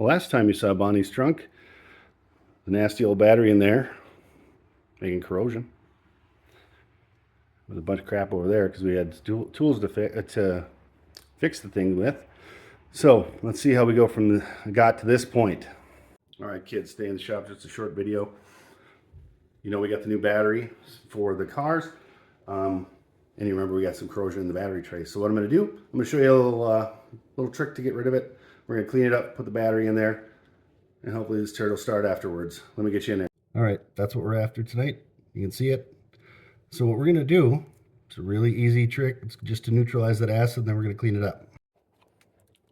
Well, last time you saw Bonnie's trunk, the nasty old battery in there making corrosion with a bunch of crap over there because we had tools to fix the thing with. So let's see how we go from got to this point. All right, kids, stay in the shop. Just a short video. You know, we got the new battery for the cars. And you remember we got some corrosion in the battery tray. So what I'm going to do, I'm going to show you a little trick to get rid of it. We're going to clean it up, put the battery in there, and hopefully this turret will start afterwards. Let me get you in there. All right, that's what we're after tonight. You can see it. So what we're going to do, it's a really easy trick. It's just to neutralize that acid, and then we're going to clean it up.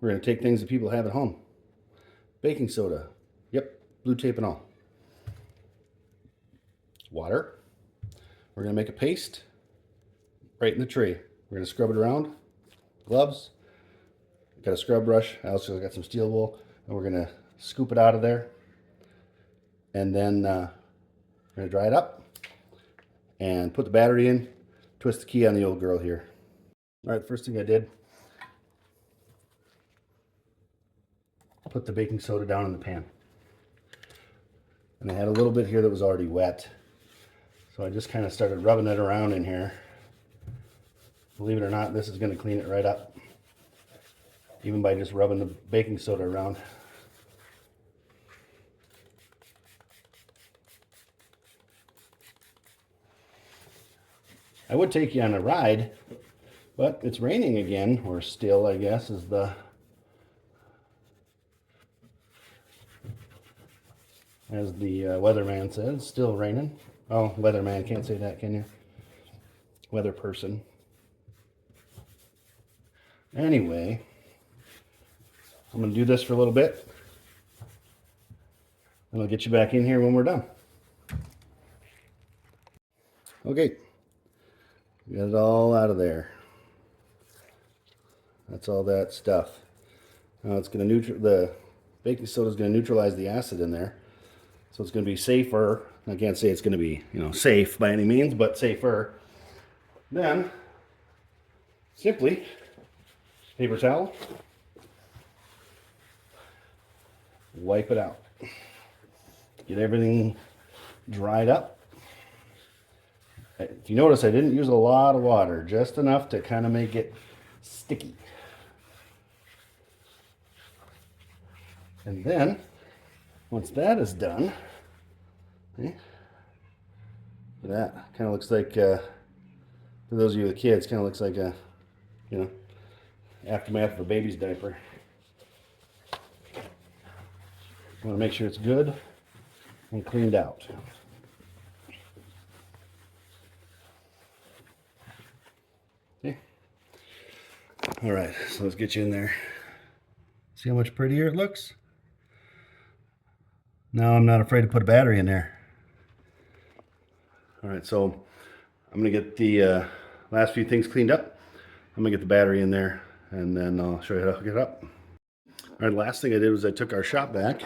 We're going to take things that people have at home. Baking soda. Yep, blue tape and all. Water. We're going to make a paste right in the tray. We're going to scrub it around. Gloves. Got a scrub brush. I also got some steel wool. And we're going to scoop it out of there. And then we're going to dry it up. And put the battery in. Twist the key on the old girl here. All right, first thing I did, put the baking soda down in the pan. And I had a little bit here that was already wet. So I just kind of started rubbing it around in here. Believe it or not, this is going to clean it right up. Even by just rubbing the baking soda around. I would take you on a ride, but it's raining again, or still, I guess, is the as the weatherman says, still raining. Oh, weatherman, can't say that, can you? Weather person. Anyway, I'm going to do this for a little bit, and I'll get you back in here when we're done. Okay, got it all out of there. That's all that stuff. Now it's going to the baking soda is going to neutralize the acid in there, so it's going to be safer. I can't say it's going to be, safe by any means, but safer. Then simply paper towel, wipe it out, get everything dried up. If you notice, I didn't use a lot of water, just enough to kind of make it sticky. And then, once that is done, that kind of looks like, for those of you with kids, kind of looks like a, aftermath of a baby's diaper. I want to make sure it's good and cleaned out. Okay. All right, so let's get you in there. See how much prettier it looks? Now I'm not afraid to put a battery in there. All right, so I'm gonna get the last few things cleaned up. I'm gonna get the battery in there, and then I'll show you how to hook it up. All right, last thing I did was I took our shop vac,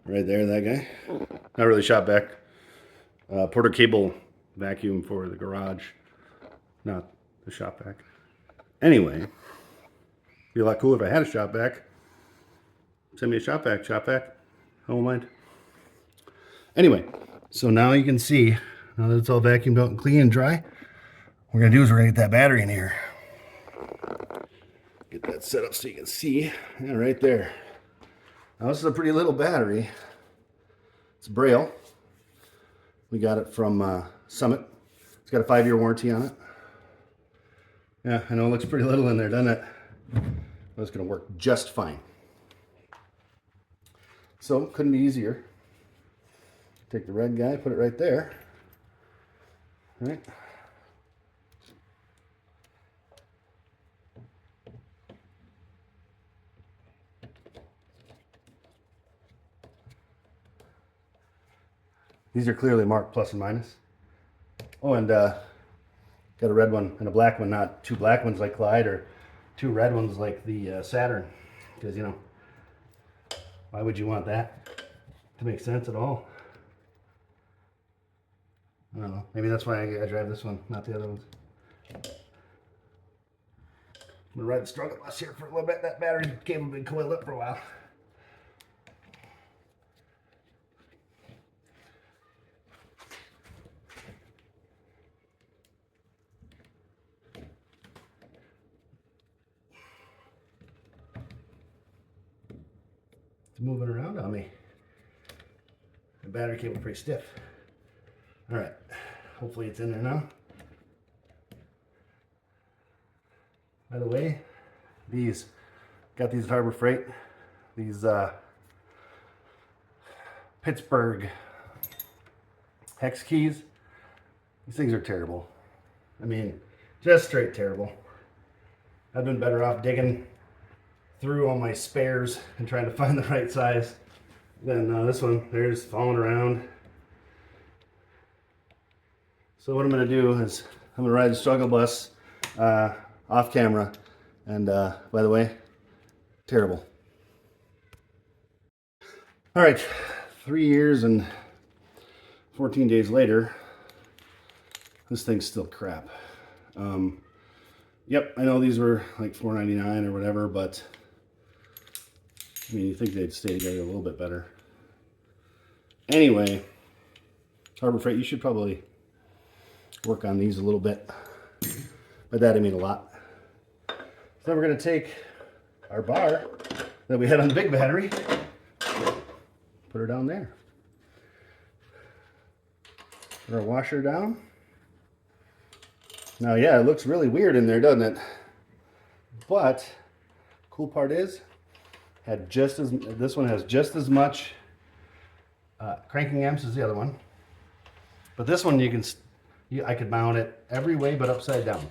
right there, that guy. Not really shop vac, Porter cable vacuum for the garage, not the shop vac. Anyway, it'd be a lot cooler if I had a shop vac. Send me a shop vac, I won't mind. Anyway, so now you can see, now that it's all vacuumed out and clean and dry, what we're gonna do is we're gonna get that battery in here. Get that set up so you can see. Yeah, right there. Now this is a pretty little battery. It's a Braille. We got it from Summit. It's got a 5-year warranty on it. Yeah, I know it looks pretty little in there, doesn't it? But it's gonna work just fine. So, couldn't be easier. Take the red guy, put it right there. Right? These are clearly marked plus and minus. Oh, and got a red one and a black one, not two black ones like Clyde or two red ones like the Saturn. Because, why would you want that to make sense at all? I don't know. Maybe that's why I drive this one, not the other ones. I'm gonna ride the struggle bus here for a little bit. That battery cable been coiled up for a while. It's moving around on me. The battery cable's pretty stiff. All right, hopefully it's in there now. By the way, got these Harbor Freight, these Pittsburgh hex keys. These things are terrible. I mean, just straight terrible. I've been better off digging through all my spares and trying to find the right size than this one. They're just falling around. So what I'm going to do is I'm going to ride the struggle bus off camera. And by the way, terrible. All right, 3 years and 14 days later, this thing's still crap. Yep, I know these were like $4.99 or whatever, but I mean, you think they'd stay together a little bit better. Anyway, Harbor Freight, you should probably work on these a little bit. By that I mean a lot. So then we're going to take our bar that we had on the big battery, put her down there. Put our washer down. Now, yeah, it looks really weird in there, doesn't it? But cool part is, this one has just as much cranking amps as the other one. But this one I could mount it every way but upside down.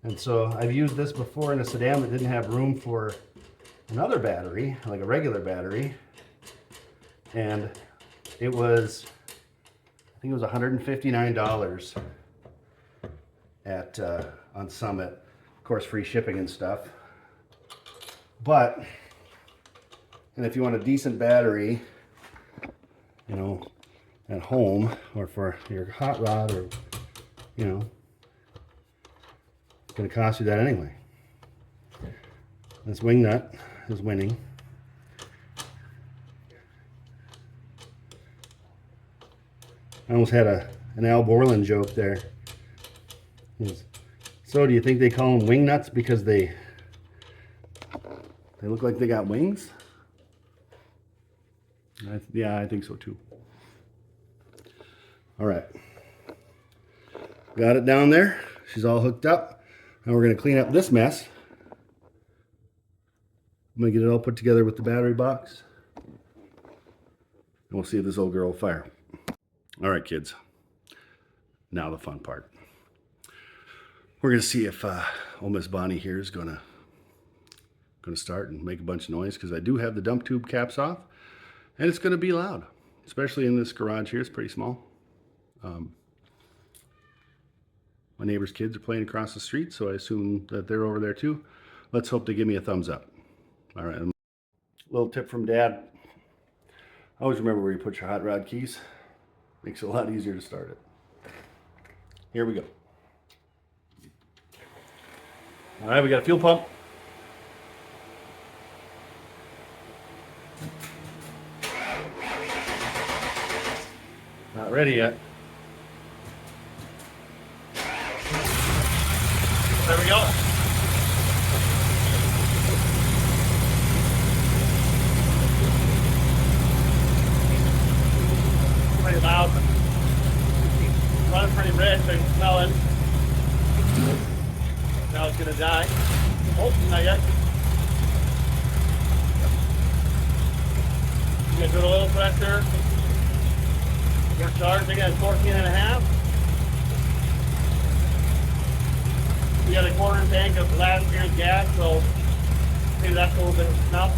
And so I've used this before in a sedan that didn't have room for another battery, like a regular battery. And it was, I think it was $159 at on Summit. Of course, free shipping and stuff. But, and if you want a decent battery, you know, at home or for your hot rod, or, you know, it's going to cost you that anyway. This wing nut is winning. I almost had an Al Borland joke there. So do you think they call them wing nuts because they look like they got wings? Yeah, I think so too. All right, got it down there. She's all hooked up. Now we're going to clean up this mess. I'm going to get it all put together with the battery box, and we'll see if this old girl will fire. All right, kids. Now the fun part. We're going to see if old Miss Bonnie here is going to start and make a bunch of noise, because I do have the dump tube caps off, and it's going to be loud, especially in this garage here. It's pretty small. My neighbor's kids are playing across the street, so I assume that they're over there too. Let's hope they give me a thumbs up. All right. Little tip from Dad. Always remember where you put your hot rod keys. Makes it a lot easier to start it. Here we go. All right, we got a fuel pump. Not ready yet. There we go. Pretty loud. Running pretty red, so you can smell it. Now it's gonna die. Oh, not yet. You gonna do a little pressure. Your charge again, 14.5. We got a quarter tank of last year's gas, so maybe that's a little bit of snuff.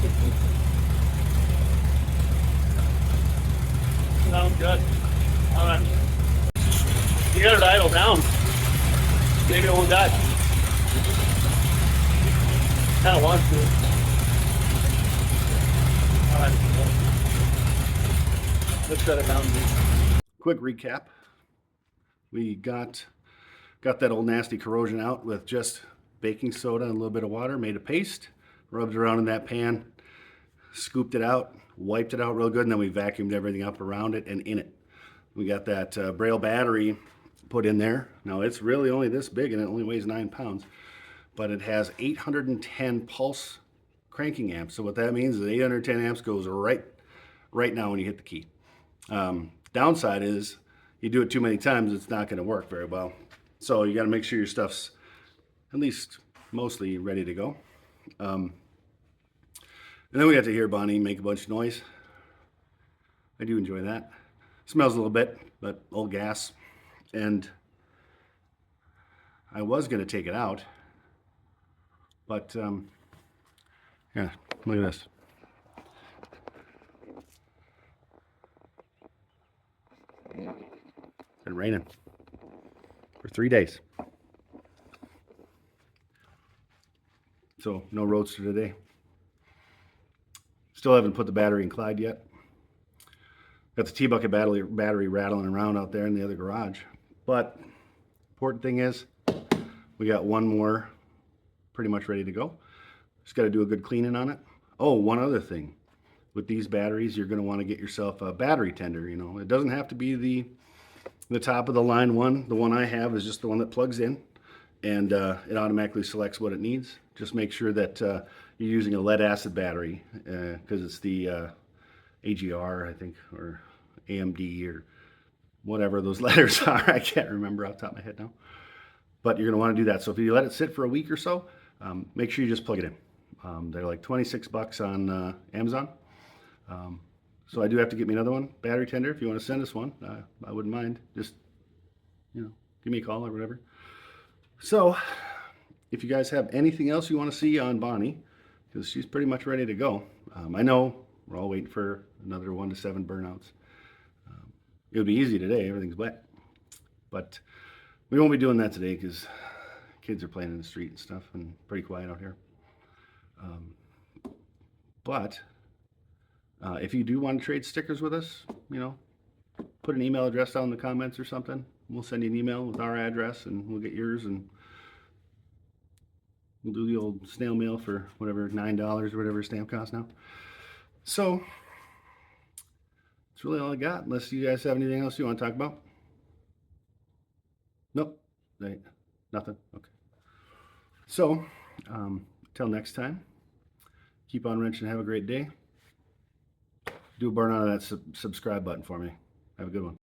Sounds good. All right. You got it idle down. Maybe it won't die. Kind of wants to. All right. Let's shut it down. Quick recap. We got that old nasty corrosion out with just baking soda and a little bit of water, made a paste, rubbed it around in that pan, scooped it out, wiped it out real good, and then we vacuumed everything up around it and in it. We got that Braille battery put in there. Now it's really only this big and it only weighs 9 pounds, but it has 810 pulse cranking amp. So what that means is 810 amps goes right now when you hit the key. Downside is you do it too many times, it's not going to work very well. So you got to make sure your stuff's at least mostly ready to go. And then we got to hear Bonnie make a bunch of noise. I do enjoy that. Smells a little bit, but old gas. And I was going to take it out, but yeah, look at this. Been raining for 3 days. So no roadster today. Still haven't put the battery in Clyde yet. Got the T-bucket battery rattling around out there in the other garage. But important thing is we got one more pretty much ready to go. Just got to do a good cleaning on it. Oh, one other thing. With these batteries, you're going to want to get yourself a battery tender. You know, it doesn't have to be the top of the line one. The one I have is just the one that plugs in, and it automatically selects what it needs. Just make sure that you're using a lead acid battery, because it's the AGR, I think, or AMD, or whatever those letters are. I can't remember off the top of my head now. But you're going to want to do that. So if you let it sit for a week or so, make sure you just plug it in. They're like 26 bucks on Amazon. So I do have to get me another one, battery tender. If you want to send us one, I wouldn't mind. Just, you know, give me a call or whatever. So if you guys have anything else you want to see on Bonnie, because she's pretty much ready to go. I know we're all waiting for another 1 to 7 burnouts. It would be easy today, everything's wet. But we won't be doing that today because kids are playing in the street and stuff, and pretty quiet out here. But if you do want to trade stickers with us, you know, put an email address down in the comments or something. We'll send you an email with our address, and we'll get yours, and we'll do the old snail mail for whatever, $9 or whatever stamp costs now. So that's really all I got, unless you guys have anything else you want to talk about. Nope, nothing. Okay. So until next time, keep on wrenching. Have a great day. Do a burn out of that subscribe button for me. Have a good one.